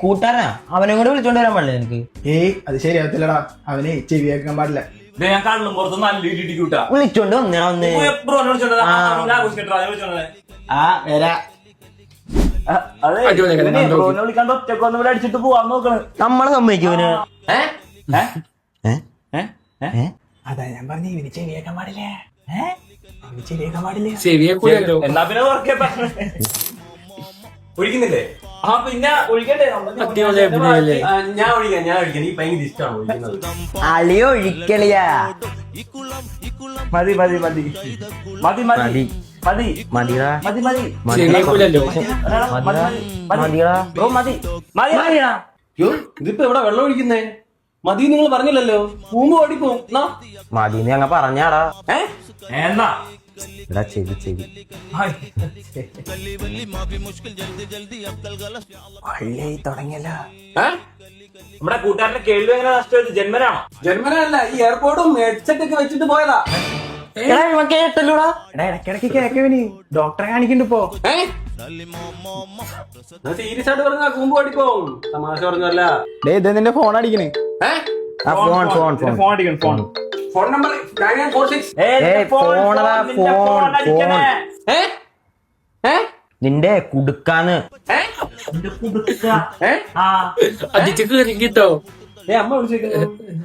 കൂട്ടുകാരനാ അവനെ കൂടെ വിളിച്ചോണ്ട് വരാൻ പാടില്ല എനിക്ക്. അത് ശരിയാവത്തില്ലടാ, അവന് ചെവി കേൾക്കാൻ പാടില്ല. വിളിച്ചോണ്ട് വന്നേ വന്ന് അടിച്ചിട്ട് പോവാൻ നോക്കണ്. നമ്മളെ സമ്മതിക്കുവന്. അതാ ഞാൻ പറഞ്ഞു, ഇവന് ചെവി കേൾക്കാൻ പാടില്ലേ, ചെവി കേൾക്കാൻ പാടില്ലേ. എന്നാ പിന്നെ ഒഴിക്കുന്നില്ലേ? ആ പിന്നെ ഒഴിക്കണ്ടേ? ഞാൻ ഒഴിക്കാം. ഈ ഭയങ്കര ഇഷ്ടമാണ് ഒഴിക്കുന്നത്. അളിയോ ഒഴിക്കളിയാ. മതി മതി മതി മതി മതി മതി മതിടാ മതി മതി മതിടാ ബ്രോ മതി മതി. ഇതിപ്പോ എവിടെ വെള്ളം ഒഴിക്കുന്നേ? മതി നിങ്ങൾ പറഞ്ഞില്ലല്ലോ, പൂമ്പ് ഓടിപ്പോവും. മതിന്ന് ഞങ്ങ പറഞ്ഞാടാ. എന്നാ എടാ ചെവി ചെവി തുടങ്ങിയല്ലോ. നമ്മുടെ കൂട്ടുകാരന്റെ കേൾവി എങ്ങനെ നഷ്ടമായത്? ജന്മനാണോ? ജന്മനല്ല, ഈ എയർപോർട്ടും ഹെഡ്സെറ്റ് ഒക്കെ വെച്ചിട്ട് പോയതാ. കേട്ടല്ലോടാ. ഇടയ്ക്കിടയ്ക്ക് കേക്കവന് ഡോക്ടറെ കാണിക്കണ്ട് ഇപ്പോ. സീരിയസ് ആയിട്ട് പറഞ്ഞാ കൂമ്പ് ഓടിപ്പോവും. തമാശ പറഞ്ഞല്ല. ഇത് നിന്റെ ഫോൺ അടിക്കണേ. ഫോൺ ഫോൺ ഫോൺ ഫോൺ അടിക്കണം. Phone phone number 9946. നിന്റെ കുടുക്കാന്ന്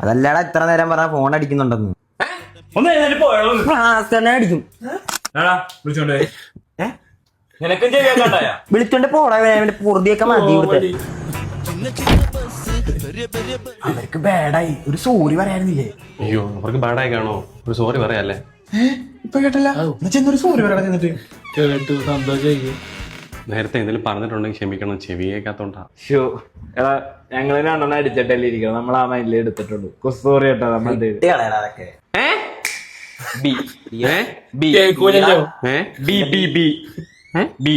അതല്ലാടാ ഇത്ര നേരം പറഞ്ഞ ഫോൺ അടിക്കുന്നുണ്ടെന്ന്. അടിക്കും. വിളിച്ചോണ്ട് പോടാ, പൊറുതിയൊക്കെ മതി. അവർക്ക് ബാഡായി, ഒരു സോറി പറയാനില്ലേ? അയ്യോ, അവർക്ക് ബാഡായി കാണോ? ഒരു സോറി പറയാല്ലേ? ഇപ്പൊ കേട്ടല്ല, ചെന്നൊരു സോറി പറയാൻ ചെന്നിട്ട് കേട്ടു സന്തോഷം. നേരത്തെ എന്തെങ്കിലും പറഞ്ഞിട്ടുണ്ടെങ്കിൽ ക്ഷമിക്കണം, ചെവി കേൾക്കാത്തോണ്ടാ. എടാ ഞങ്ങള് രണ്ടെണ്ണം അടിച്ചിട്ടല്ലേ ഇരിക്കണം, നമ്മൾ ആ മൈൻഡിൽ എടുത്തിട്ടുള്ളൂ. സോറി കേട്ടോ. നമ്മൾ ബി